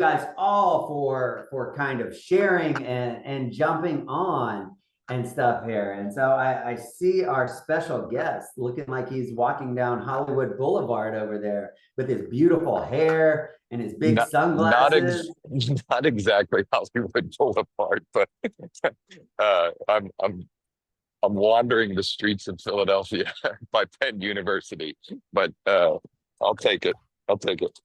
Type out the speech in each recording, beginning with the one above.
guys all for kind of sharing and jumping on and stuff here. And so I see our special guest looking like he's walking down Hollywood Boulevard over there with his beautiful hair and his big Not not sunglasses. ex not exactly Hollywood Boulevard, but uh, I'm I'm I'm wandering the streets of Philadelphia by Penn University. But I'll take it. I'll take it.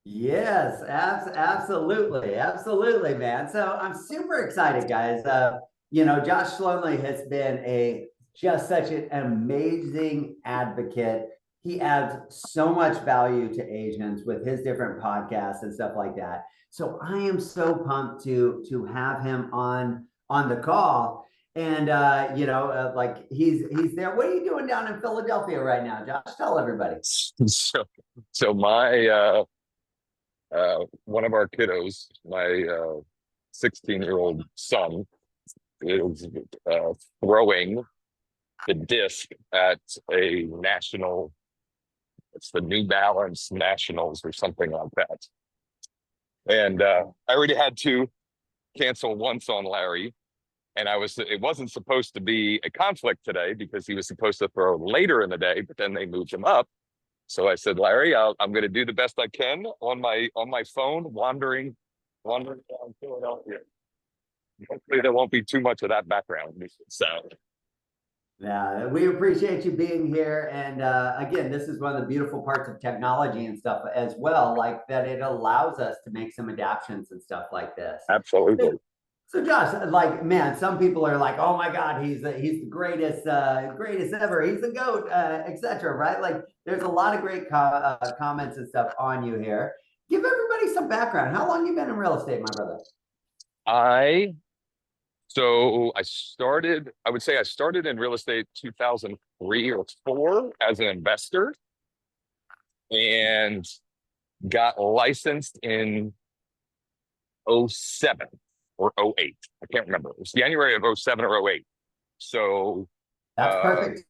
Yes, absolutely, absolutely, man. So I'm super excited, guys. Josh Schoenly has been a just such an amazing advocate. He adds so much value to agents with his different podcasts and stuff like that. So I am so pumped to have him on the call. And like he's there. What are you doing down in Philadelphia right now, Josh? Tell everybody. So so my one of our kiddos, my 16-year-old son, is throwing the disc at a national, it's the New Balance Nationals or something like that. And I already had to cancel once on Larry. And it wasn't supposed to be a conflict today because he was supposed to throw later in the day, but then they moved him up. So I said, Larry, I'm going to do the best I can on my phone, wandering around Philadelphia. Hopefully there won't be too much of that background sound. Yeah, we appreciate you being here. And again, this is one of the beautiful parts of technology and stuff as well, like that it allows us to make some adaptations and stuff like this. Absolutely. So Josh, like, man, some people are like, "Oh my God, he's the greatest, greatest ever. He's the goat, etc." Right? Like, there's a lot of great comments and stuff on you here. Give everybody some background. How long you been in real estate, my brother? I So I would say I started in real estate 2003 or 4 as an investor and got licensed in '07 or '08. I can't remember. It was January of '07 or '08. So That's uh, perfect.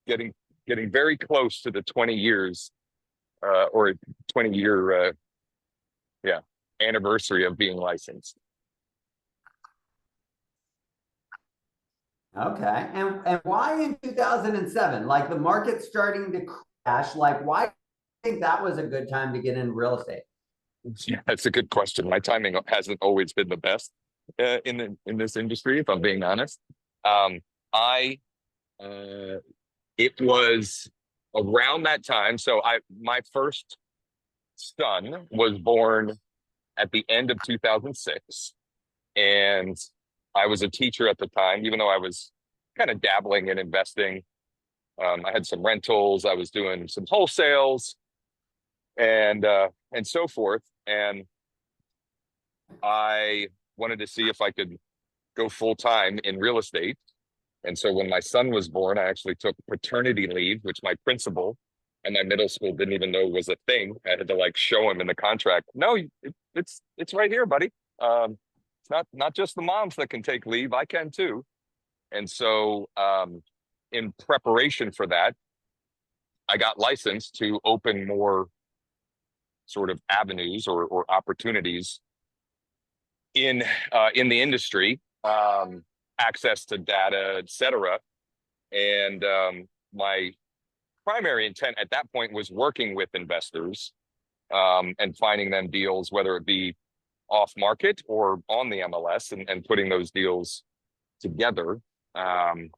getting getting very close to the 20 years or 20-year yeah, anniversary of being licensed. Okay. And why in 2007? Like the market's starting to crash. Like, why do you think that was a good time to get in real estate? Yeah, that's a good question. My timing hasn't always been the best in this industry, if I'm being honest. I uh, It was around that time. So my first son was born at the end of 2006, and I was a teacher at the time, even though I was kind of dabbling in investing. I had some rentals, I was doing some wholesales, and so forth. And I wanted to see if I could go full time in real estate. And so when my son was born, I actually took paternity leave, which my principal and my middle school didn't even know was a thing. I had to like show him in the contract. No, it's right here, buddy. It's not just the moms that can take leave. I can too. And so in preparation for that, I got licensed to open more sort of avenues or opportunities in the industry, access to data, et cetera. And my primary intent at that point was working with investors and finding them deals, whether it be off market or on the MLS, and putting those deals together. I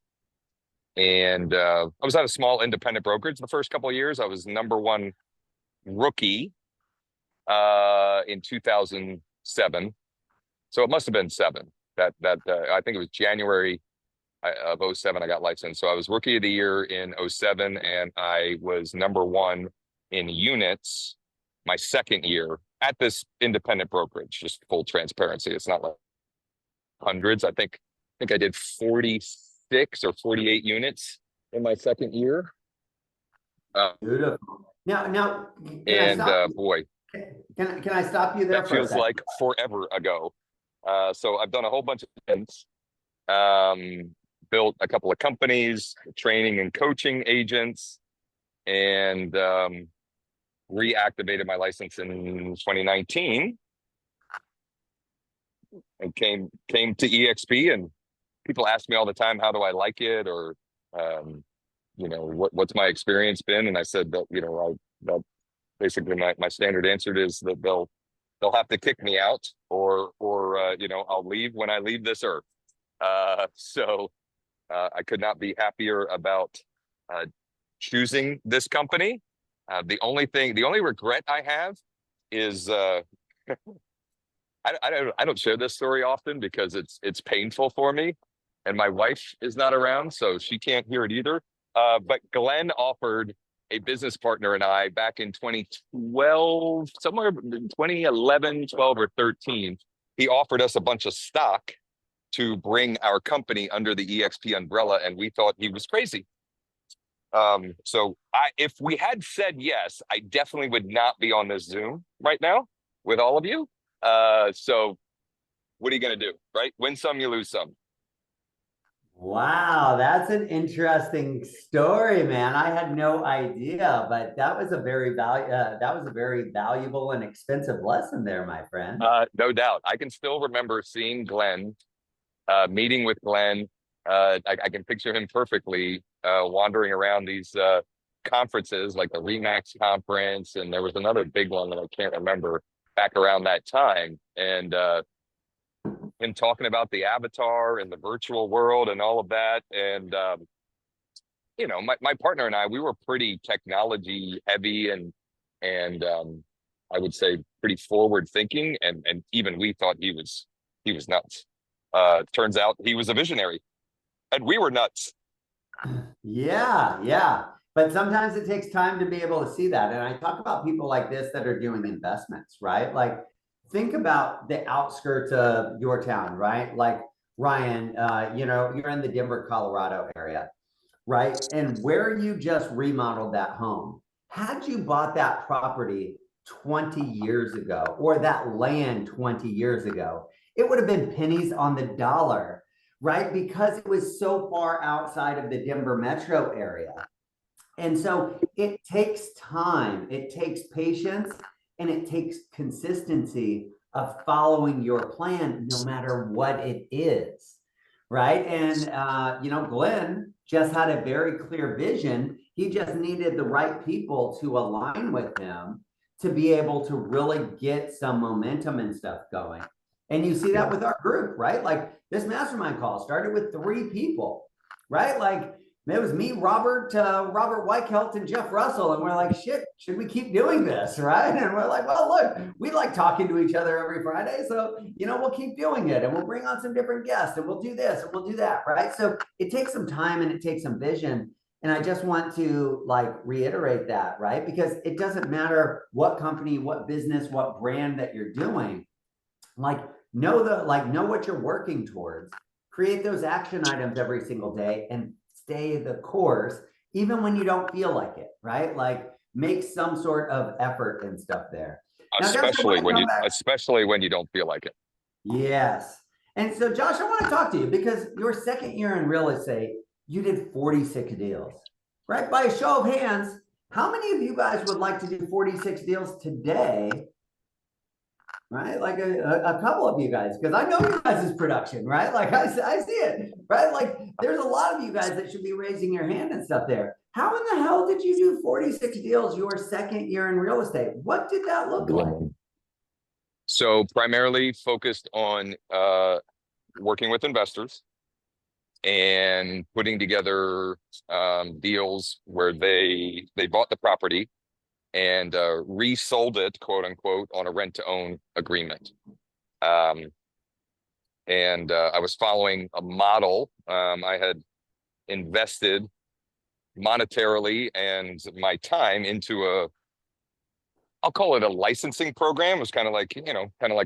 was at a small independent brokerage the first couple of years. I was #1 rookie in 2007. So it must have been 7. I think it was January of '07 I got licensed. So I was rookie of the year in '07, and I was #1 in units my second year at this independent brokerage. Just full transparency. It's not like hundreds. I think I did 46 or 48 units in my second year. Beautiful. Now, can I And stop you? boy, Can I stop you there that for a feels second? like forever ago. So I've done a whole bunch of things. Built a couple of companies, training and coaching agents, and reactivated my license in 2019 and came to EXP, and people ask me all the time, how do I like it? Or, what's my experience been? And I said that, that basically my standard answer is that they'll have to kick me out, or I'll leave when I leave this earth. So I could not be happier about choosing this company. The only regret I have is I don't share this story often because it's painful for me, and my wife is not around, so she can't hear it either. But Glenn offered a business partner and I back in 2012, somewhere in 2011, 12, or 13. He offered us a bunch of stock to bring our company under the EXP umbrella, and we thought he was crazy. So if we had said yes, I definitely would not be on this Zoom right now with all of you. So what are you going to do, right? Win some, you lose some. Wow, that's an interesting story, man. I had no idea, but that was a very valuable and expensive lesson there, my friend. No doubt. I can still remember seeing Glenn, meeting with Glenn. I can picture him perfectly wandering around these conferences like the Remax conference, and there was another big one that I can't remember back around that time. And him talking about the avatar and the virtual world and all of that. And, my partner and I, we were pretty technology heavy and I would say pretty forward thinking. And even we thought he was nuts. Turns out he was a visionary and we were nuts. Yeah. But sometimes it takes time to be able to see that. And I talk about people like this that are doing investments, right? Like, think about the outskirts of your town, right? Like Ryan, you're in the Denver, Colorado area, right? And where you just remodeled that home, had you bought that property 20 years ago or that land 20 years ago, it would have been pennies on the dollar, right? Because it was so far outside of the Denver metro area. And so it takes time, it takes patience, and it takes consistency of following your plan, no matter what it is, right? And Glenn just had a very clear vision. He just needed the right people to align with him to be able to really get some momentum and stuff going. And you see that with our group, right? Like, this mastermind call started with 3 people, right? Like, it was me, Robert Weichelt, and Jeff Russell. And we're like, shit, should we keep doing this, right? And we're like, well, look, we like talking to each other every Friday. So, we'll keep doing it. And we'll bring on some different guests. And we'll do this and we'll do that, right? So it takes some time and it takes some vision. And I just want to reiterate that, right? Because it doesn't matter what company, what business, what brand that you're doing. Know what you're working towards. Create those action items every single day and stay the course, even when you don't feel like it, right? Like, make some sort of effort and stuff there. Now, especially when you don't feel like it. Yes. And so, Josh, I want to talk to you because your second year in real estate, you did 46 deals, right? By a show of hands, how many of you guys would like to do 46 deals today? Right? Like a couple of you guys, because I know you guys' production, right? Like, I see it, right? Like, there's a lot of you guys that should be raising your hand and stuff there. How in the hell did you do 46 deals your second year in real estate? What did that look like? So primarily focused on working with investors and putting together deals where they bought the property and resold it, quote unquote, on a rent-to-own agreement. And I was following a model. I had invested monetarily and my time into I'll call it a licensing program. It was kind of like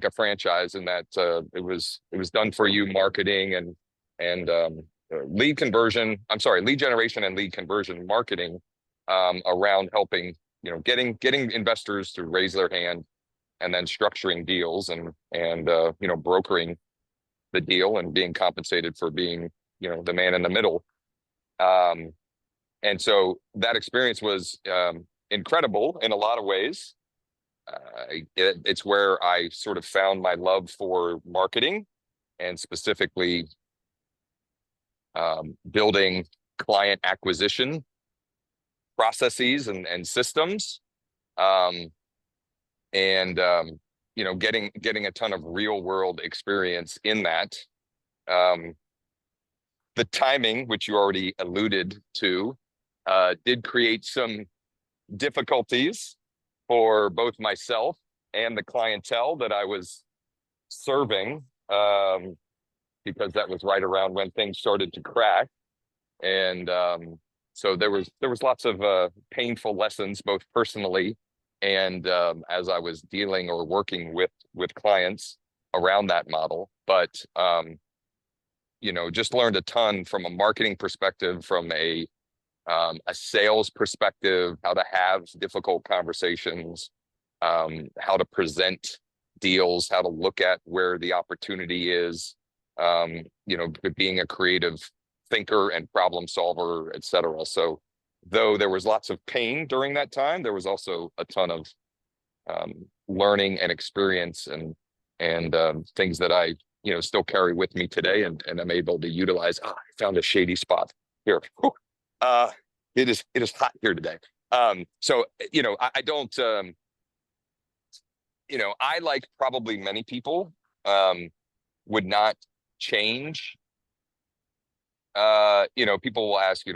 a franchise in that it was done for you marketing and lead generation and lead conversion marketing around helping getting investors to raise their hand and then structuring deals and brokering the deal and being compensated for being the man in the middle. And so that experience was incredible in a lot of ways. it's where I sort of found my love for marketing, and specifically building client acquisition processes and systems, um, and getting a ton of real world experience in that. Um, the timing, which you already alluded to, did create some difficulties for both myself and the clientele that I was serving, because that was right around when things started to crack. And so there was lots of painful lessons, both personally and as I was dealing or working with clients around that model. But just learned a ton from a marketing perspective, from a sales perspective, how to have difficult conversations, how to present deals, how to look at where the opportunity is, being a creative thinker and problem solver, et cetera. So though there was lots of pain during that time, there was also a ton of learning and experience and things that I still carry with me today, and I'm able to utilize. I found a shady spot here. Whew. It is hot here today. So I don't I, like probably many people, would not change. People will ask,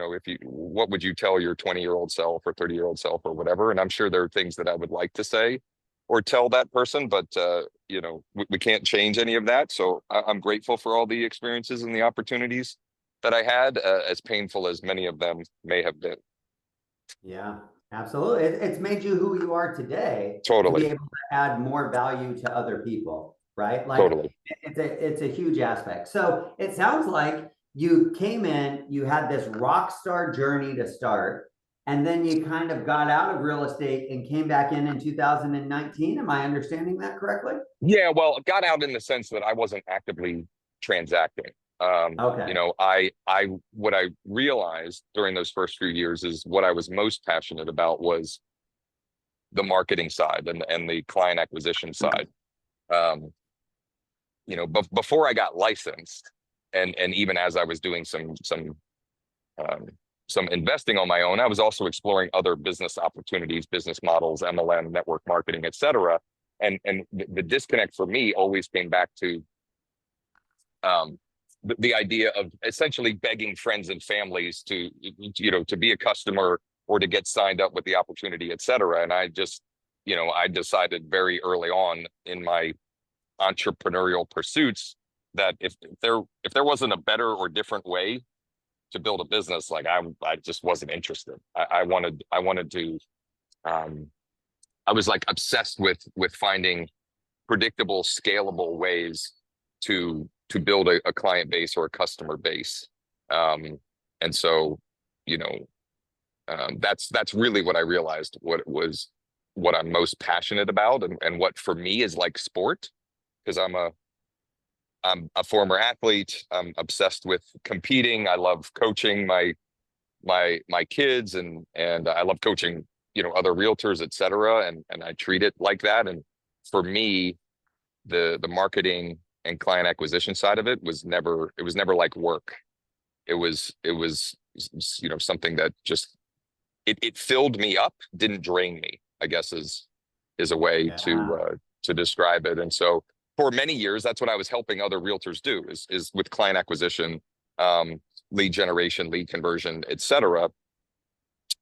what would you tell your 20-year-old self or 30-year-old self or whatever? And I'm sure there are things that I would like to say or tell that person, but we can't change any of that. So I'm grateful for all the experiences and the opportunities that I had, as painful as many of them may have been. Yeah, absolutely. It's made you who you are today to be Totally, able to add more value to other people, right? Like totally. it's a huge aspect. So it sounds like you came in, you had this rock star journey to start, and then you kind of got out of real estate and came back in 2019. Am I understanding that correctly? Yeah, well, it got out in the sense that I wasn't actively transacting. Okay. What I realized during those first few years is what I was most passionate about was the marketing side and the client acquisition side. Um, before I got licensed, and even as I was doing um, some investing on my own, I was also exploring other business opportunities, business models, MLM, network marketing, et cetera. And the disconnect for me always came back to the idea of essentially begging friends and families to be a customer or to get signed up with the opportunity, et cetera. And I just, I decided very early on in my entrepreneurial pursuits that if there wasn't a better or different way to build a business, like I just wasn't interested. I wanted to, I was like obsessed with finding predictable, scalable ways to build a client base or a customer base. And so, that's really what I realized, what I'm most passionate about, and what for me is like sport, because I'm a former athlete. I'm obsessed with competing. I love coaching my kids, and I love coaching, other realtors, et cetera. And I treat it like that. And for me, the marketing and client acquisition side of it was never like work. It was something that just it filled me up, didn't drain me, I guess is a way Yeah. to describe it. And so for many years, that's what I was helping other realtors do, is with client acquisition, lead generation, lead conversion, et cetera.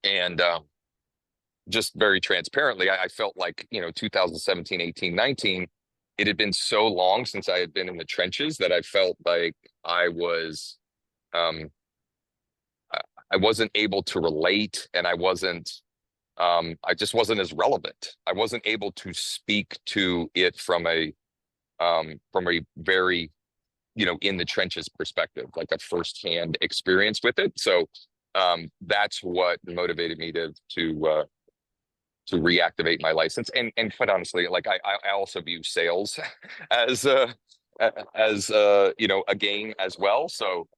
And just very transparently, I felt like, 2017, 18, 19, it had been so long since I had been in the trenches that I felt like I was, I wasn't able to relate, and I just wasn't as relevant. I wasn't able to speak to it from a very, in the trenches perspective, like a firsthand experience with it. So that's what motivated me to reactivate my license. And quite honestly, like I also view sales as a game as well. So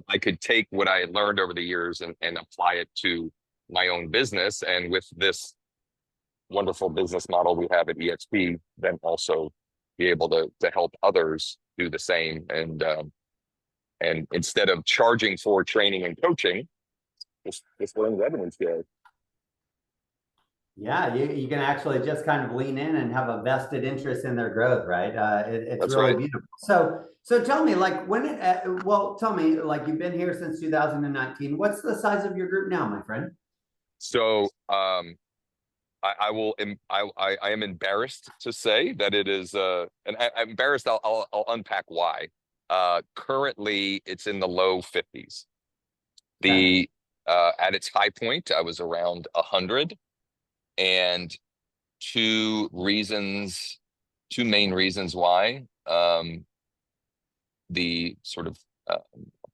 I could take what I had learned over the years and apply it to my own business. And with this wonderful business model we have at EXP, then also be able to help others do the same. And instead of charging for training and coaching, just learn revenue share. Yeah, you can actually just kind of lean in and have a vested interest in their growth, right? It's That's really right. beautiful. So tell me, like tell me, like you've been here since 2019. What's the size of your group now, my friend? So I am embarrassed to say that it is and I'm embarrassed. I'll unpack why. Currently it's in the low 50s. Okay. The at its high point, I was around 100, and two main reasons why. The sort of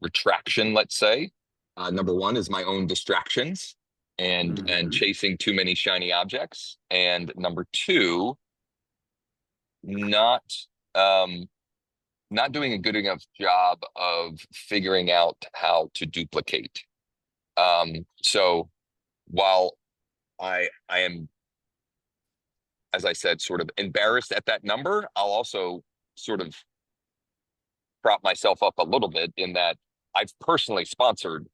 retraction, let's say. Number one is my own distractions and chasing too many shiny objects, and number two, not not doing a good enough job of figuring out how to duplicate. So while I am, as I said, sort of embarrassed at that number, I'll also sort of prop myself up a little bit in that I've personally sponsored,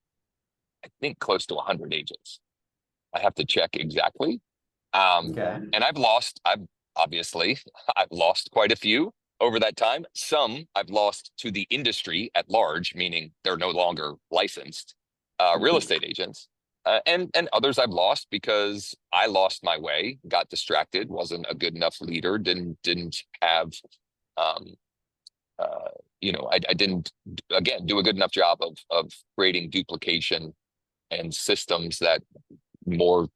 I think, close to 100 agents. I have to check exactly. Okay. And I've lost quite a few over that time. Some I've lost to the industry at large, meaning they're no longer licensed real estate agents. And others I've lost because I lost my way, got distracted, wasn't a good enough leader, didn't have, I didn't, again, do a good enough job of creating duplication and systems that more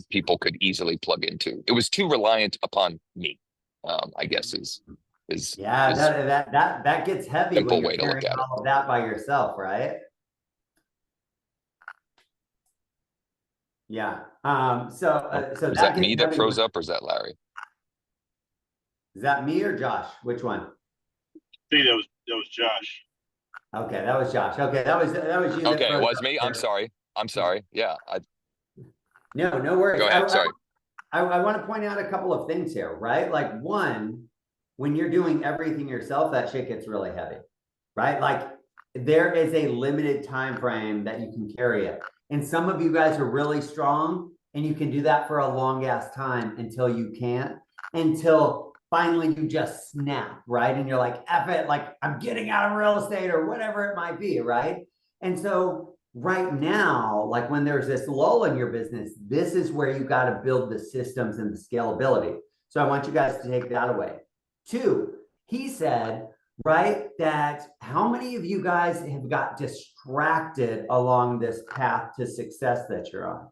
people could easily plug into. It was too reliant upon me, I guess is Yeah, that gets heavy when simple you're way to look carrying at it. all of that by yourself, right? Yeah. So Was that that gets me that heavy. froze up, or is that Larry? Is that me or Josh? Which one? I think that was Josh. Okay, that was Josh. Okay, that was you. That Okay, it froze was up me. there. I'm sorry. Yeah, No worries. go ahead. Sorry. I want to point out a couple of things here, right? Like one, when you're doing everything yourself, that shit gets really heavy, right? Like there is a limited time frame that you can carry it. And some of you guys are really strong and you can do that for a long ass time until you can't, until finally you just snap, right? And you're like, F it, like I'm getting out of real estate or whatever it might be, right? And so right now, like when there's this lull in your business, this is where you got to build the systems and the scalability. So I want you guys to take that away. Two, he said, right, that how many of you guys have got distracted along this path to success that you're on?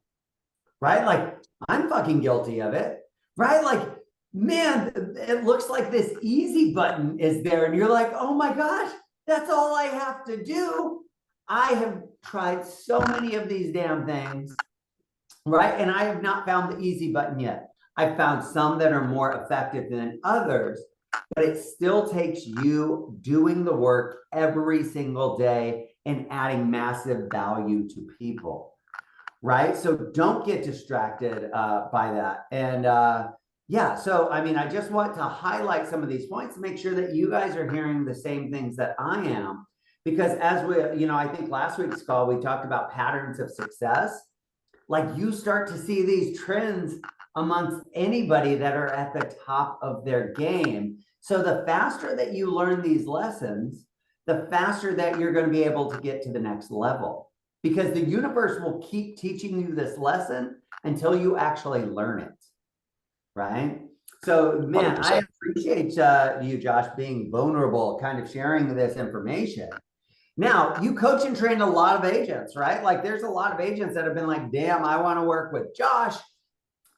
Right? Like I'm fucking guilty of it, right? Like, man, it looks like this easy button is there, and you're like, oh my gosh, that's all I have to do. I have tried so many of these damn things, right? And I have not found the easy button yet. I've found some that are more effective than others, but it still takes you doing the work every single day and adding massive value to people, right? So don't get distracted by that. And yeah, so I mean, I just want to highlight some of these points to make sure that you guys are hearing the same things that I am. Because as we, I think last week's call, we talked about patterns of success. Like you start to see these trends amongst anybody that are at the top of their game. So the faster that you learn these lessons, the faster that you're going to be able to get to the next level. Because the universe will keep teaching you this lesson until you actually learn it, right? So, man, 100%. I appreciate you, Josh, being vulnerable, kind of sharing this information. Now, you coach and train a lot of agents, right? Like there's a lot of agents that have been like, damn, I want to work with Josh,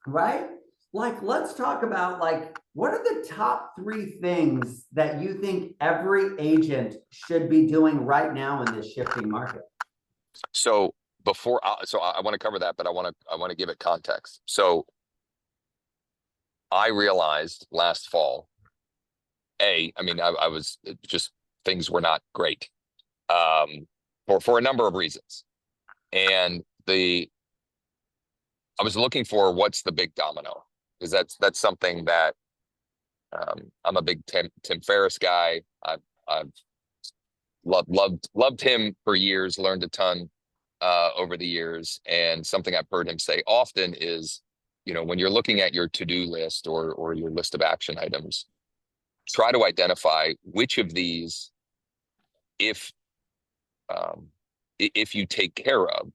right? Like, let's talk about like, what are the top 3 things that you think every agent should be doing right now in this shifting market? So I want to cover that, but I want to give it context. So I realized last fall, I was just, things were not great, for a number of reasons. And I was looking for what's the big domino. because that's something that I'm a big Tim Ferriss guy. I've loved him for years, learned a ton over the years. And something I've heard him say often is, when you're looking at your to-do list or your list of action items, try to identify which of these, if you take care of,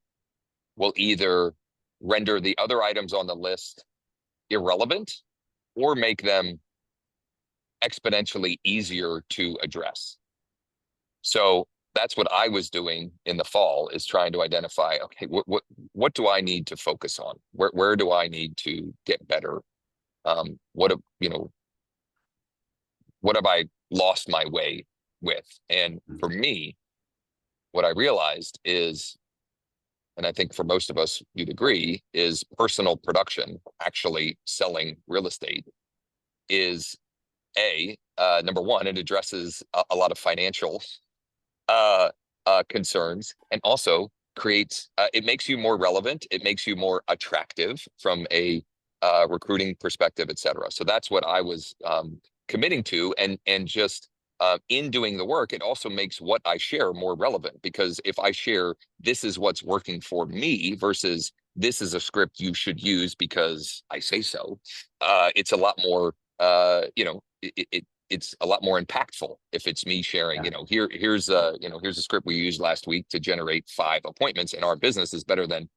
will either render the other items on the list irrelevant or make them exponentially easier to address. So that's what I was doing in the fall, is trying to identify, okay, what do I need to focus on? Where do I need to get better? What have I lost my way with? And for me, what I realized is, and I think for most of us you'd agree, is personal production, actually selling real estate, is number one, it addresses a lot of financial concerns, and also creates, it makes you more relevant, it makes you more attractive from a recruiting perspective, et cetera. So that's what I was committing to, and just in doing the work, it also makes what I share more relevant, because if I share, this is what's working for me versus this is a script you should use because I say so, it's a lot more, it's a lot more impactful if it's me sharing, here's a script we used last week to generate 5 appointments in our business is better than,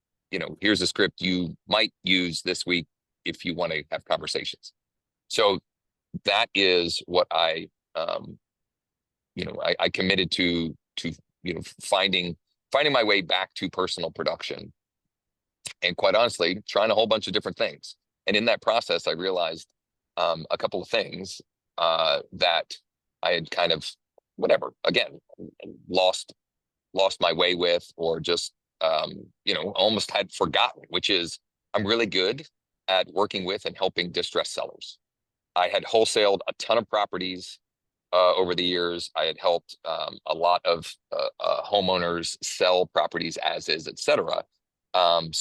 here's a script you might use this week if you want to have conversations. So that is what I committed to finding my way back to personal production, and quite honestly, trying a whole bunch of different things. And in that process, I realized a couple of things that I had kind of, again, lost my way with, or just, almost had forgotten, which is, I'm really good at working with and helping distressed sellers. I had wholesaled a ton of properties over the years. I had helped a lot of homeowners sell properties as is, et cetera. And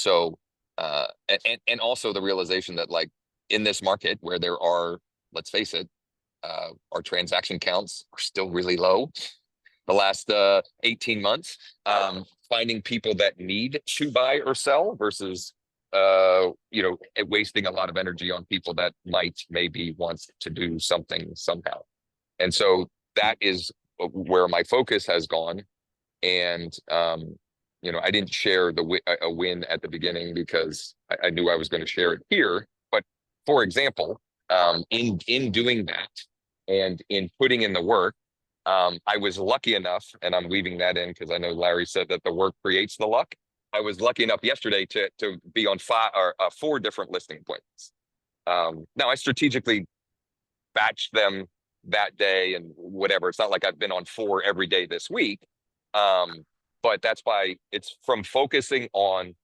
also the realization that, like, in this market where there are, let's face it, our transaction counts are still really low the last 18 months, finding people that need to buy or sell versus wasting a lot of energy on people that maybe want to do something somehow. And so that is where my focus has gone. And I didn't share a win at the beginning because I knew I was going to share it here. But for example, in doing that and in putting in the work, I was lucky enough, and I'm weaving that in because I know Larry said that the work creates the luck. I was lucky enough yesterday to be on 4 different listing appointments. Now I strategically batched them that day and whatever. It's not like I've been on 4 every day this week. But that's why it's from focusing on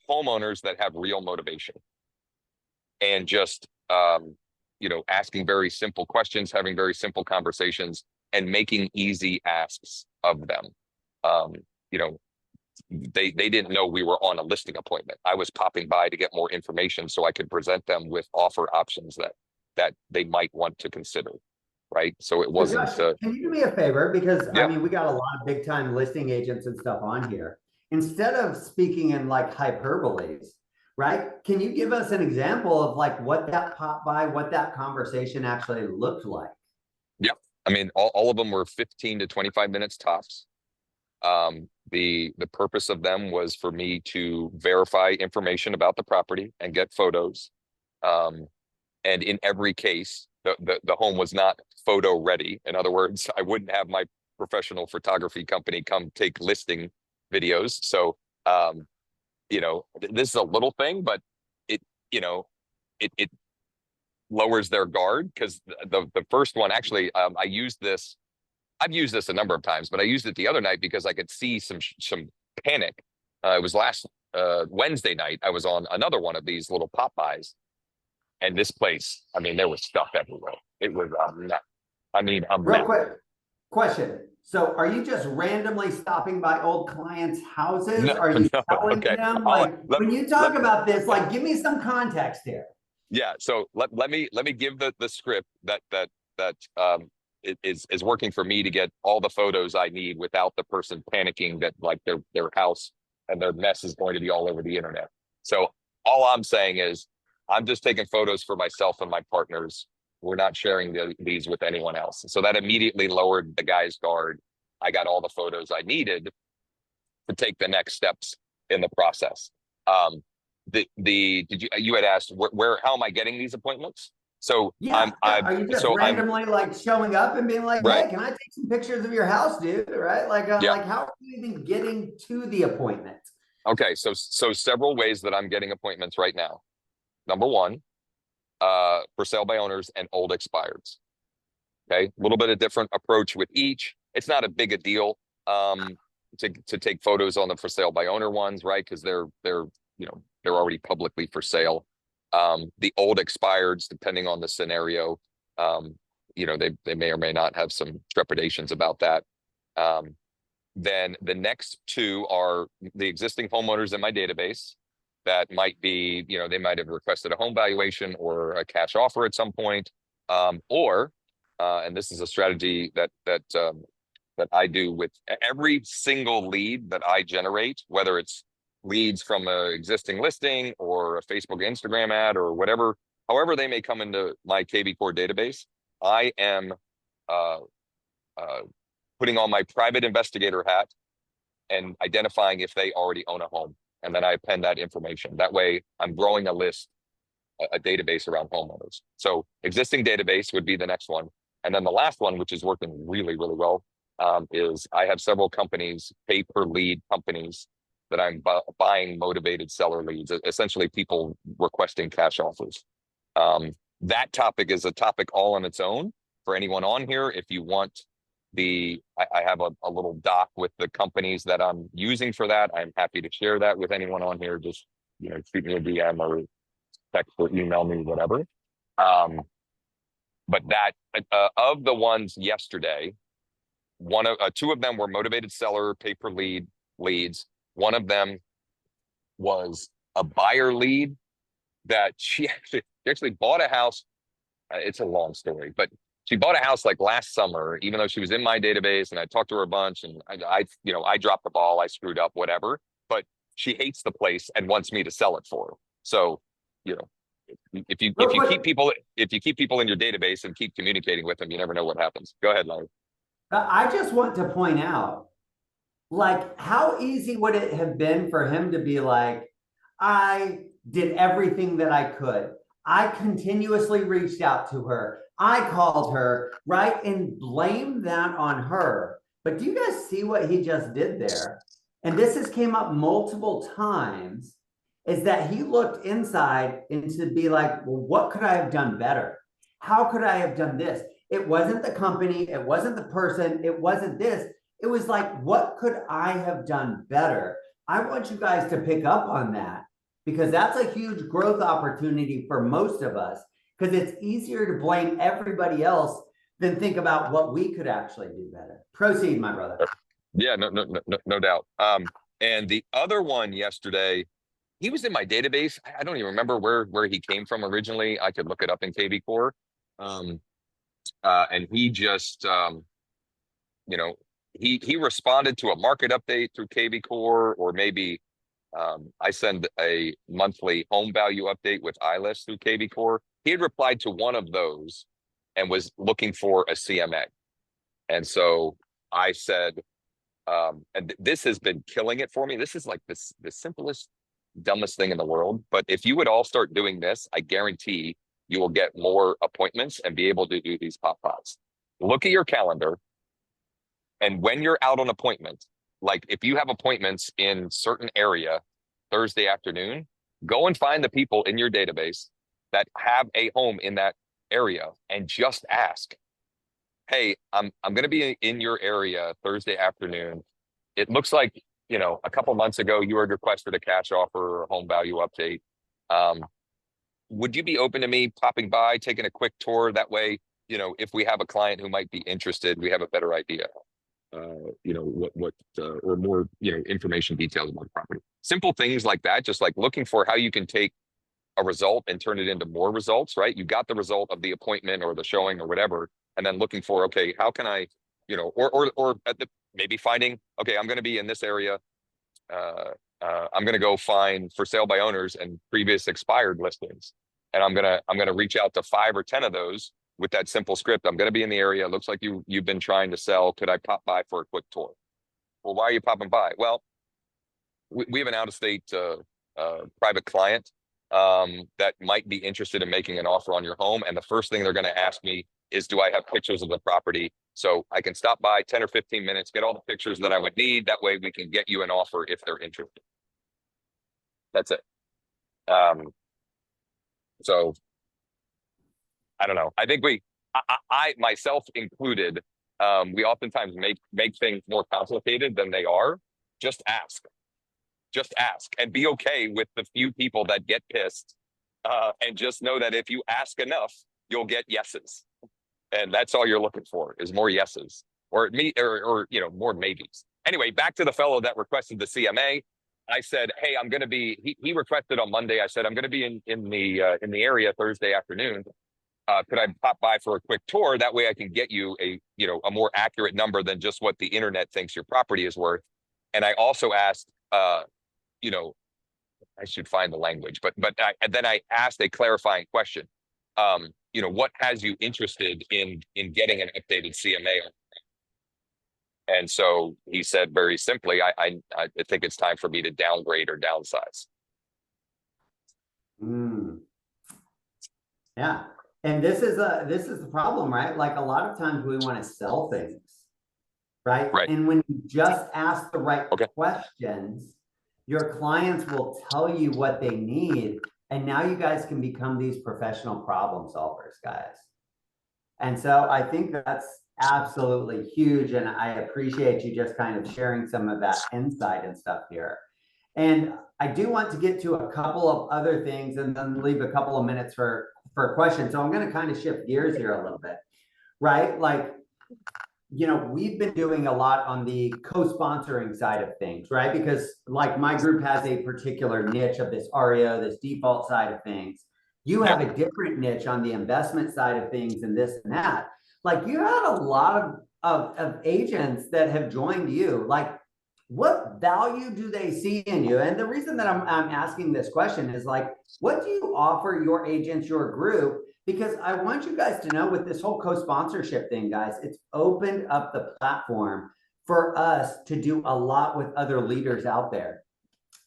homeowners that have real motivation, and just, asking very simple questions, having very simple conversations, and making easy asks of them. They didn't know we were on a listing appointment. I was popping by to get more information so I could present them with offer options that they might want to consider. Right. So it wasn't. Josh, can you do me a favor? Because yeah. I mean, we got a lot of big time listing agents and stuff on here. Instead of speaking in like hyperboles, right? Can you give us an example of like what that pop by, what that conversation actually looked like? Yep. I mean, all of them were 15 to 25 minutes tops. The purpose of them was for me to verify information about the property and get photos. And in every case, the home was not photo ready. In other words, I wouldn't have my professional photography company come take listing videos. So, this is a little thing, but it lowers their guard, because the first one, actually, I've used this a number of times, but I used it the other night because I could see some panic. It was last Wednesday night. I was on another one of these little pop-bys, and this place, I mean, there was stuff everywhere. It was a mess. I mean, a Real mess. quick question. So are you just randomly stopping by old clients' houses? No, Are you no, selling to okay. them? I'll, Like let, when you let, talk about this, like give me some context here. yeah. So let me give the script that is working for me to get all the photos I need without the person panicking that like their house and their mess is going to be all over the internet. So all I'm saying is I'm just taking photos for myself and my partners. We're not sharing these with anyone else. So that immediately lowered the guy's guard. I got all the photos I needed to take the next steps in the process. You had asked where how am I getting these appointments? So Yeah, yeah. Are you just I'm randomly like showing up and being like, right. "Hey, can I take some pictures of your house, dude?" Right? Yeah. Like how are you even getting to the appointment? Okay. So several ways that I'm getting appointments right now. Number one, for sale by owners and old expireds. Okay, a little bit of different approach with each. It's not a big a deal to take photos on the for sale by owner ones, right? Because they're they're already publicly for sale. The old expireds, depending on the scenario, they may or may not have some trepidations about that. Then the next two are the existing homeowners in my database that might be, they might have requested a home valuation or a cash offer at some point, or and this is a strategy that I do with every single lead that I generate, whether it's leads from an existing listing or a Facebook, Instagram ad, or whatever, however they may come into my KB Core database. I am uh, uh, putting on my private investigator hat and identifying if they already own a home, and then I append that information. That way, I'm growing a list, a database around homeowners. So existing database would be the next one. And then the last one, which is working really, really well, is I have several companies, pay per lead companies that I'm buying motivated seller leads, essentially people requesting cash offers. That topic is a topic all on its own for anyone on here. If you want I have a little doc with the companies that I'm using for that. I'm happy to share that with anyone on here. Just, shoot me a DM or text or email me, whatever. But that of the ones yesterday, two of them were motivated seller pay per lead leads. One of them was a buyer lead that she actually bought a house. It's a long story, but she bought a house like last summer, even though she was in my database and I talked to her a bunch and I dropped the ball, I screwed up, whatever, but she hates the place and wants me to sell it for her. So, if you keep people in your database and keep communicating with them, you never know what happens. Go ahead, Larry. I just want to point out, like, how easy would it have been for him to be like, I did everything that I could. I continuously reached out to her. I called her, right? And blame that on her. But do you guys see what he just did there? And this has came up multiple times, is that he looked inside and to be like, well, what could I have done better? How could I have done this? It wasn't the company, it wasn't the person, it wasn't this. It was like, what could I have done better? I want you guys to pick up on that because that's a huge growth opportunity for most of us because it's easier to blame everybody else than think about what we could actually do better. Proceed, my brother. Yeah, no doubt. And the other one yesterday, he was in my database. I don't even remember where he came from originally. I could look it up in KB Core. And he just, he responded to a market update through KB Core, or maybe I send a monthly home value update with iList through KB Core. He had replied to one of those and was looking for a CMA. And so I said, and this has been killing it for me. This is like the simplest, dumbest thing in the world. But if you would all start doing this, I guarantee you will get more appointments and be able to do these pop pots. Look at your calendar. And when you're out on appointment, like if you have appointments in certain area Thursday afternoon, go and find the people in your database that have a home in that area and just ask, hey, I'm going to be in your area Thursday afternoon. It looks like, a couple months ago, you had requested a cash offer or home value update. Would you be open to me popping by, taking a quick tour? That way, if we have a client who might be interested, we have a better idea. or more, information details about the property. Simple things like that, just like looking for how you can take a result and turn it into more results, right? You got the result of the appointment or the showing or whatever, and then looking for, okay, how can I, or at the, maybe finding, okay, I'm going to be in this area. I'm going to go find for sale by owners and previous expired listings. And I'm going to reach out to 5 or 10 of those with that simple script. I'm going to be in the area. It looks like you've been trying to sell. Could I pop by for a quick tour? Well, why are you popping by? Well, we have an out-of-state private client that might be interested in making an offer on your home. And the first thing they're going to ask me is, do I have pictures of the property? So I can stop by 10 or 15 minutes, get all the pictures that I would need. That way we can get you an offer if they're interested. That's it. So I don't know. I think I myself included, we oftentimes make things more complicated than they are. Just ask and be okay with the few people that get pissed. And just know that if you ask enough, you'll get yeses. And that's all you're looking for, is more yeses or more maybes. Anyway, back to the fellow that requested the CMA. I said, hey, I'm going to be, he requested on Monday. I said, I'm going to be in the area Thursday afternoon. Could I pop by for a quick tour? That way I can get you a more accurate number than just what the internet thinks your property is worth. And I also asked, I should find the language, but then I asked a clarifying question. What has you interested in getting an updated CMA? And so he said very simply, I think it's time for me to downgrade or downsize. Yeah. And this is the problem, right? Like a lot of times we want to sell things, right? And when you just ask the right questions, your clients will tell you what they need. And now you guys can become these professional problem solvers, guys. And so I think that's absolutely huge. And I appreciate you just kind of sharing some of that insight and stuff here. And I do want to get to a couple of other things and then leave a couple of minutes for questions. So I'm going to kind of shift gears here a little bit, right? Like, we've been doing a lot on the co-sponsoring side of things, right? Because like my group has a particular niche of this REO, this default side of things. You have a different niche on the investment side of things and this and that. Like you had a lot of agents that have joined you. Like what value do they see in you? And the reason that I'm asking this question is like, what do you offer your agents, your group? Because I want you guys to know with this whole co-sponsorship thing, guys, it's opened up the platform for us to do a lot with other leaders out there,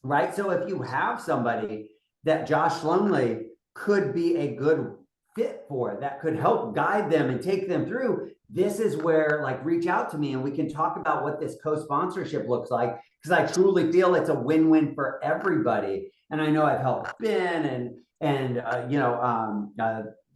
right? So if you have somebody that Josh Schoenly could be a good fit for, that could help guide them and take them through, this is where like reach out to me and we can talk about what this co-sponsorship looks like, because I truly feel it's a win-win for everybody. And I know I've helped Ben and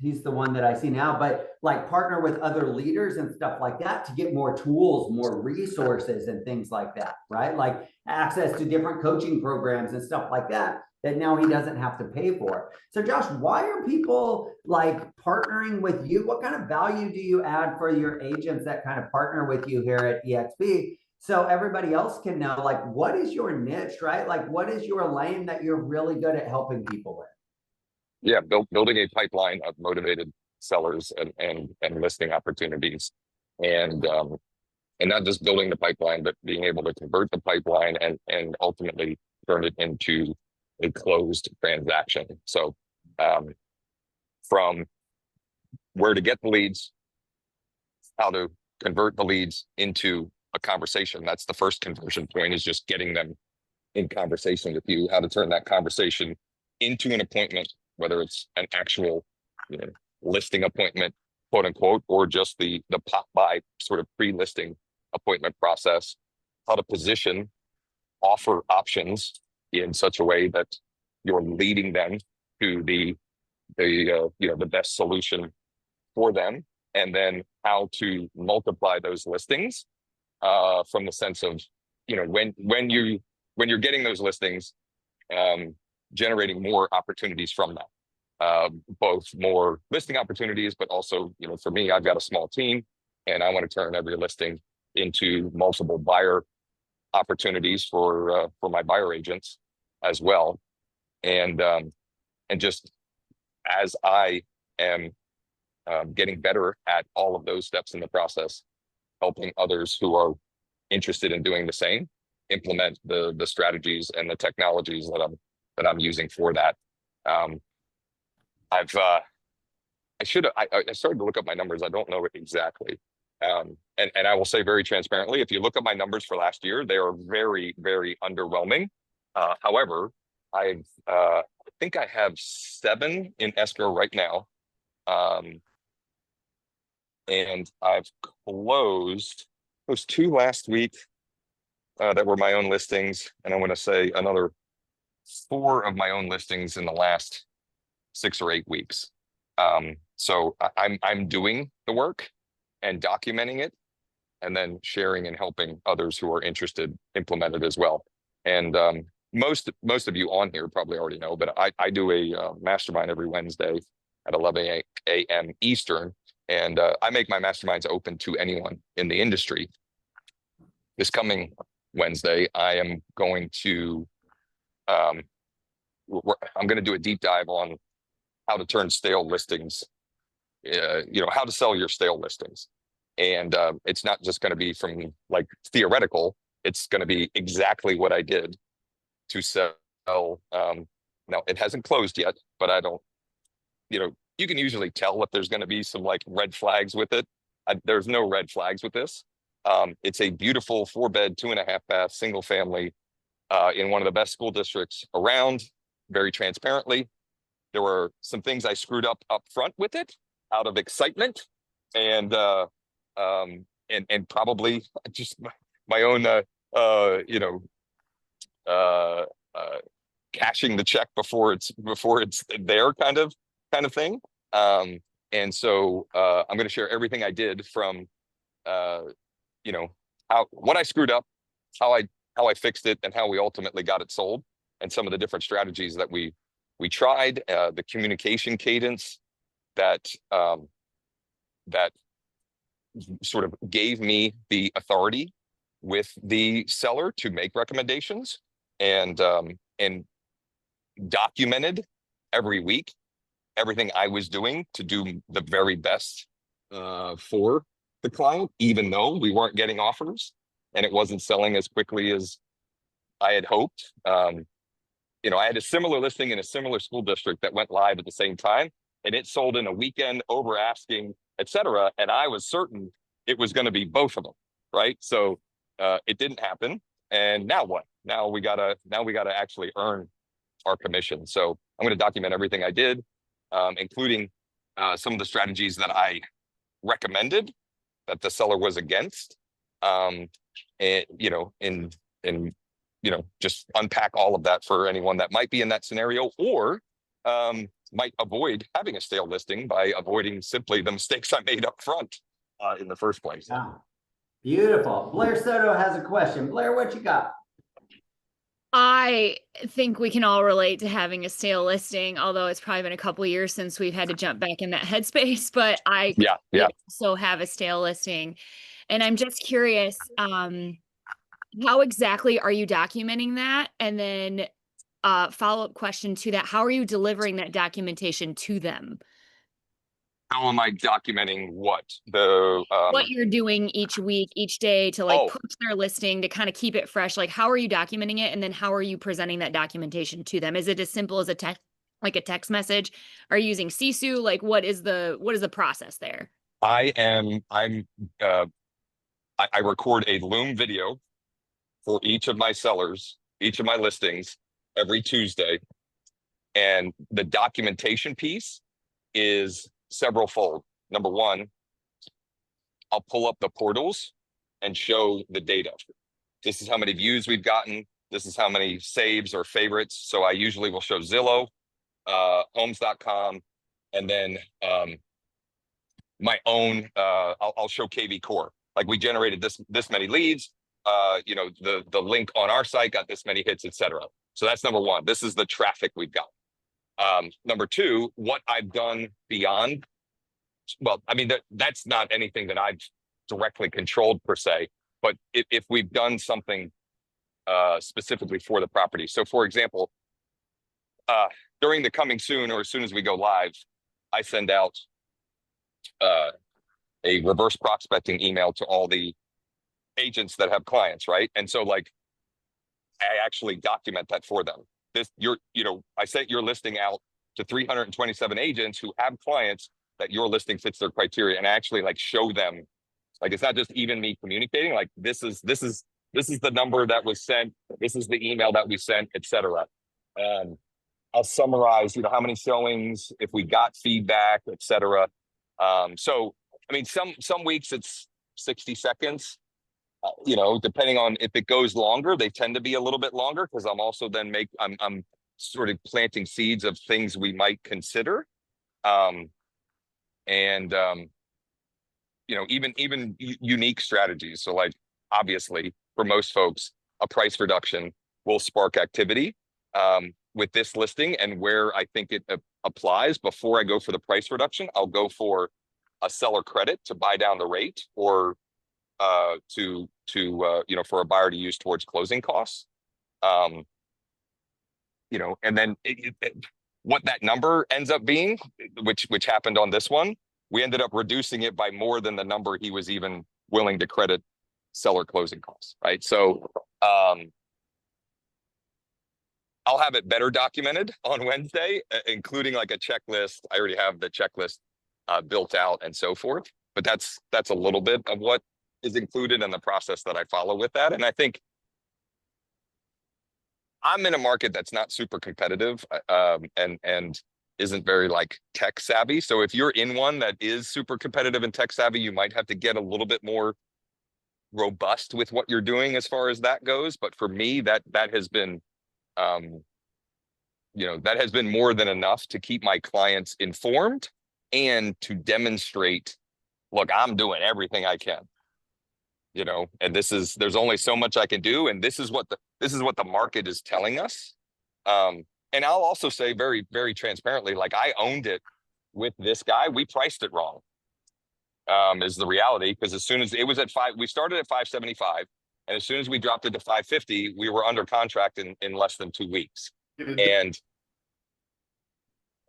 he's the one that I see now, but like partner with other leaders and stuff like that to get more tools, more resources and things like that, right? Like access to different coaching programs and stuff like that now he doesn't have to pay for. So Josh, why are people like partnering with you? What kind of value do you add for your agents that kind of partner with you here at EXP? So everybody else can know, like, what is your niche, right? Like, what is your lane that you're really good at helping people with? Yeah, building a pipeline of motivated sellers and listing opportunities, and not just building the pipeline, but being able to convert the pipeline and ultimately turn it into a closed transaction. So from where to get the leads, how to convert the leads into a conversation. That's the first conversion point, is just getting them in conversation with you, how to turn that conversation into an appointment, whether it's an actual listing appointment, quote unquote, or just the pop by sort of pre-listing appointment process, how to position offer options in such a way that you're leading them to the best solution for them, and then how to multiply those listings from the sense of when you're getting those listings, generating more opportunities from that, both more listing opportunities, but also for me, I've got a small team and I want to turn every listing into multiple buyer opportunities for my buyer agents as well. And just as I am getting better at all of those steps in the process, helping others who are interested in doing the same implement the strategies and the technologies that I'm using for that. I started to look up my numbers. I don't know it exactly. And I will say very transparently, if you look at my numbers for last year, they are very, very underwhelming. However, I think I have 7 in escrow right now. And I've closed those 2 last week that were my own listings. And I want to say another 4 of my own listings in the last 6 or 8 weeks. So I'm doing the work and documenting it, and then sharing and helping others who are interested implement it as well. And most of you on here probably already know, but I do a mastermind every Wednesday at 11 a.m. Eastern, and I make my masterminds open to anyone in the industry. This coming Wednesday, I am going to I'm going to do a deep dive on how to turn stale listings, how to sell your stale listings. And it's not just going to be from like theoretical, it's going to be exactly what I did to sell. Now it hasn't closed yet, but I don't, you can usually tell if there's going to be some like red flags with it. There's no red flags with this. It's a beautiful 4-bed, 2.5-bath, single family in one of the best school districts around, very transparently. There were some things I screwed up front with it out of excitement and probably just my own, cashing the check before it's there kind of thing. And so I'm going to share everything I did from, what I screwed up, how I fixed it, and how we ultimately got it sold, and some of the different strategies that we tried, the communication cadence that sort of gave me the authority with the seller to make recommendations, and documented every week everything I was doing to do the very best for the client, even though we weren't getting offers and it wasn't selling as quickly as I had hoped. I had a similar listing in a similar school district that went live at the same time, and it sold in a weekend over asking, etc. And I was certain it was going to be both of them, right? So it didn't happen. And now what? Now we gotta actually earn our commission. So I'm going to document everything I did, including some of the strategies that I recommended that the seller was against, and just unpack all of that for anyone that might be in that scenario, or might avoid having a stale listing by avoiding simply the mistakes I made up front in the first place. Yeah. Beautiful. Blair Soto has a question. Blair, what you got? I think we can all relate to having a stale listing, although it's probably been a couple of years since we've had to jump back in that headspace, but I also have a stale listing. And I'm just curious, how exactly are you documenting that? And then follow-up question to that, how are you delivering that documentation to them? How am I documenting what? What you're doing each week, each day to push their listing to kind of keep it fresh. Like, how are you documenting it? And then how are you presenting that documentation to them? Is it as simple as a text message? Are you using Sisu? Like, what is the process there? I record a Loom video for each of my sellers, each of my listings every Tuesday. And the documentation piece is several fold. Number one, I'll pull up the portals and show the data. This is how many views we've gotten. This is how many saves or favorites. So I usually will show Zillow, homes.com, and then my own, I'll show KV Core. Like, we generated this many leads, the link on our site got this many hits, etc. So that's number one. This is the traffic we've got. Number two, what I've done beyond, well, I mean, that's not anything that I've directly controlled per se, but if we've done something specifically for the property. So for example, during the coming soon, or as soon as we go live, I send out a reverse prospecting email to all the agents that have clients, right? And so like, I actually document that for them. I sent your listing out to 327 agents who have clients that your listing fits their criteria, and I actually like show them, like, it's not just even me communicating, like this is the number that was sent, this is the email that we sent, etc. I'll summarize, how many showings, if we got feedback, etc. So I mean, some weeks it's 60 seconds. Depending on if it goes longer, they tend to be a little bit longer, because I'm also then I'm sort of planting seeds of things we might consider. Even unique strategies. So like, obviously for most folks, a price reduction will spark activity. With this listing, and where I think it applies, before I go for the price reduction, I'll go for a seller credit to buy down the rate, or for a buyer to use towards closing costs. And then what that number ends up being, which happened on this one, we ended up reducing it by more than the number he was even willing to credit seller closing costs, right? So I'll have it better documented on Wednesday, including like a checklist. I already have the checklist built out and so forth, but that's a little bit of what is included in the process that I follow with that. And I think I'm in a market that's not super competitive, and isn't very like tech savvy. So if you're in one that is super competitive and tech savvy, you might have to get a little bit more robust with what you're doing as far as that goes. But for me, that has been that has been more than enough to keep my clients informed and to demonstrate, look, I'm doing everything I can, and there's only so much I can do. And this is what the market is telling us. And I'll also say very, very transparently, like, I owned it with this guy. We priced it wrong, is the reality. Because as soon as it was at we started at 575. And as soon as we dropped it to 550, we were under contract in less than 2 weeks. And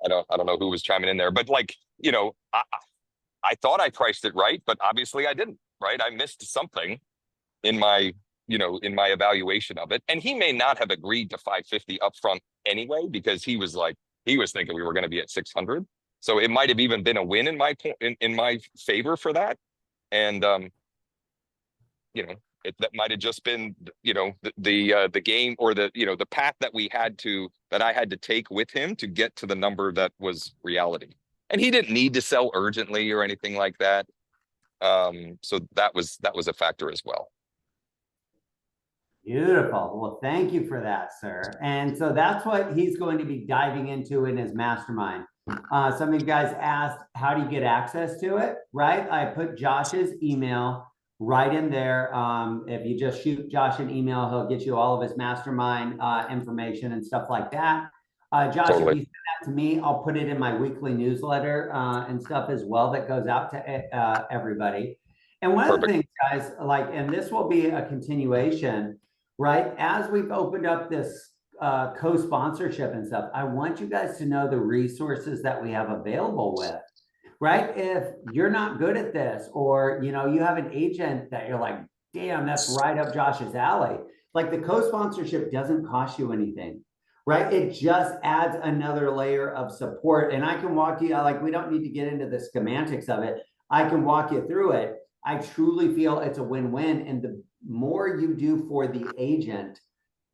I don't know who was chiming in there, but like, I thought I priced it right, but obviously I didn't, right? I missed something in my evaluation of it. And he may not have agreed to 550 upfront anyway, because he was thinking we were going to be at 600. So it might have even been a win in my favor for that. And that might have just been the game, or the path that I had to take with him to get to the number that was reality. And he didn't need to sell urgently or anything like that. So that was a factor as well. Beautiful. Well, thank you for that, sir. And so that's what he's going to be diving into in his mastermind. Some of you guys asked, how do you get access to it? Right? I put Josh's email right in there. If you just shoot Josh an email, he'll get you all of his mastermind information and stuff like that. Josh, totally. If you send that to me, I'll put it in my weekly newsletter and stuff as well that goes out to everybody. And one of the things, guys, and this will be a continuation, right? As we've opened up this co-sponsorship and stuff, I want you guys to know the resources that we have available with, right? If you're not good at this, or, you have an agent that you're like, damn, that's right up Josh's alley. Like, the co-sponsorship doesn't cost you anything, right? It just adds another layer of support. And I can walk you, we don't need to get into the semantics of it. I can walk you through it. I truly feel it's a win-win. And the more you do for the agent,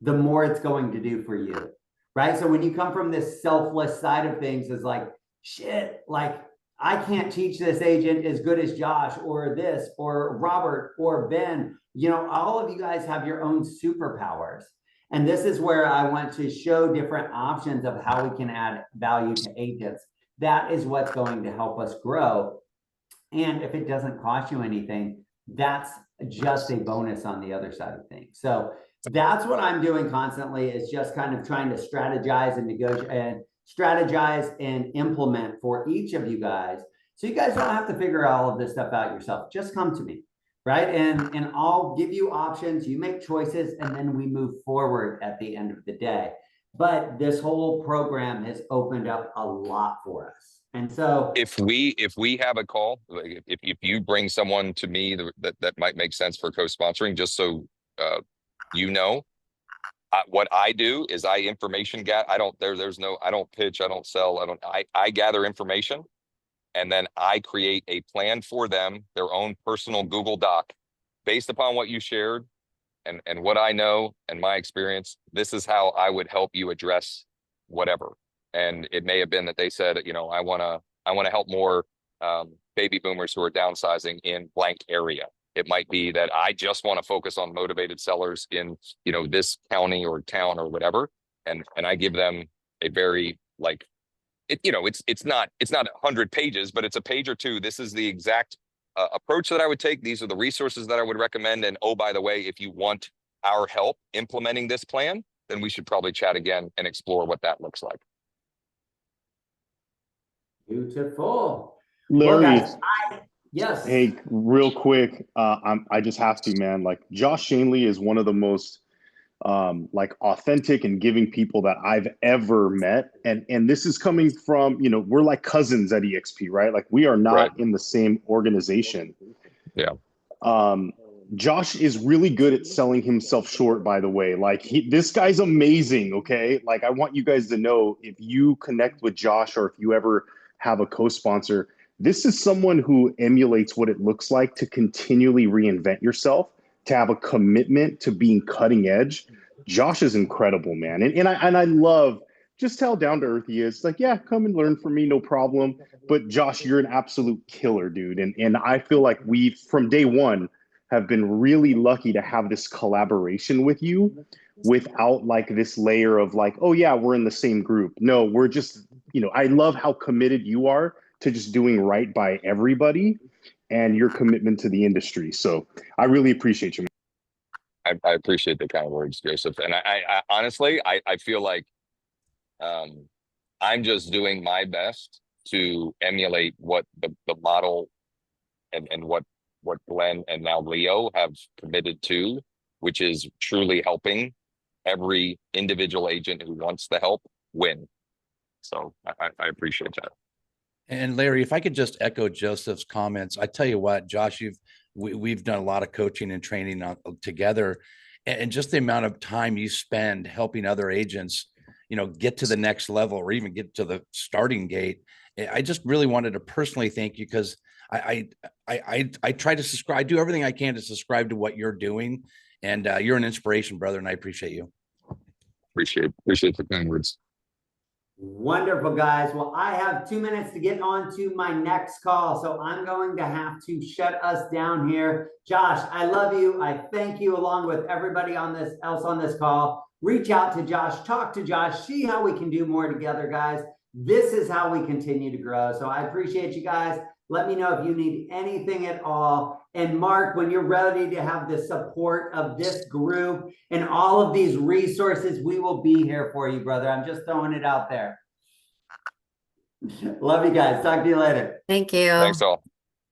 the more it's going to do for you, right? So when you come from this selfless side of things, is like, shit, like, I can't teach this agent as good as Josh, or this, or Robert, or Ben. All of you guys have your own superpowers. And this is where I want to show different options of how we can add value to agents. That is what's going to help us grow. And if it doesn't cost you anything, that's just a bonus on the other side of things. So that's what I'm doing constantly, is just kind of trying to strategize and negotiate and strategize and implement for each of you guys. So you guys don't have to figure all of this stuff out yourself. Just come to me, right? And I'll give you options, you make choices, and then we move forward at the end of the day. But this whole program has opened up a lot for us. And so if we have a call, like if you bring someone to me that might make sense for co-sponsoring, just so you know, what I do is I information I don't pitch, I don't sell, I gather information, and then I create a plan for them, their own personal Google Doc, based upon what you shared and what I know and my experience. This is how I would help you address whatever. And it may have been that they said, you know, I want to help more baby boomers who are downsizing in blank area. It might be that I just want to focus on motivated sellers in, you know, this county or town or whatever. And I give them a very it's not 100 pages, but it's a page or two. This is the exact approach that I would take. These are the resources that I would recommend. And oh, by the way, if you want our help implementing this plan, then we should probably chat again and explore what that looks like. Beautiful. Larry, well, guys, yes. Hey, real quick, I just have to, man. Like, Josh Schoenly is one of the most like authentic and giving people that I've ever met. And this is coming from, you know, we're like cousins at EXP, right? Like, we are not in the same organization. Yeah. Josh is really good at selling himself short, by the way. Like, this guy's amazing. Okay. Like, I want you guys to know, if you connect with Josh or if you ever have a co-sponsor, this is someone who emulates what it looks like to continually reinvent yourself, to have a commitment to being cutting edge. Josh is incredible, man. And I love just how down to earth he is. Like, yeah, come and learn from me, no problem. But Josh, you're an absolute killer, dude. And I feel like we, from day one, have been really lucky to have this collaboration with you without like this layer of like, oh yeah, we're in the same group. No, we're just, you know, I love how committed you are to just doing right by everybody and your commitment to the industry. So I really appreciate you. I appreciate the kind words, Joseph. And I honestly, I feel like I'm just doing my best to emulate what the model and what Glenn and now Leo have committed to, which is truly helping every individual agent who wants the help win. So I appreciate that. And Larry, if I could just echo Joseph's comments, I tell you what, Josh, we've done a lot of coaching and training together, and just the amount of time you spend helping other agents, you know, get to the next level or even get to the starting gate. I just really wanted to personally thank you, because I try to subscribe. I do everything I can to subscribe to what you're doing, and you're an inspiration, brother, and I appreciate you. Appreciate the kind words. Wonderful, guys. Well, I have 2 minutes to get on to my next call, so I'm going to have to shut us down here. Josh, I love you. I thank you, along with everybody else on this call. Reach out to Josh, talk to Josh, see how we can do more together, guys. This is how we continue to grow. So I appreciate you guys. Let me know if you need anything at all. And Mark, when you're ready to have the support of this group and all of these resources, we will be here for you, brother. I'm just throwing it out there. Love you guys. Talk to you later. Thank you. Thanks all.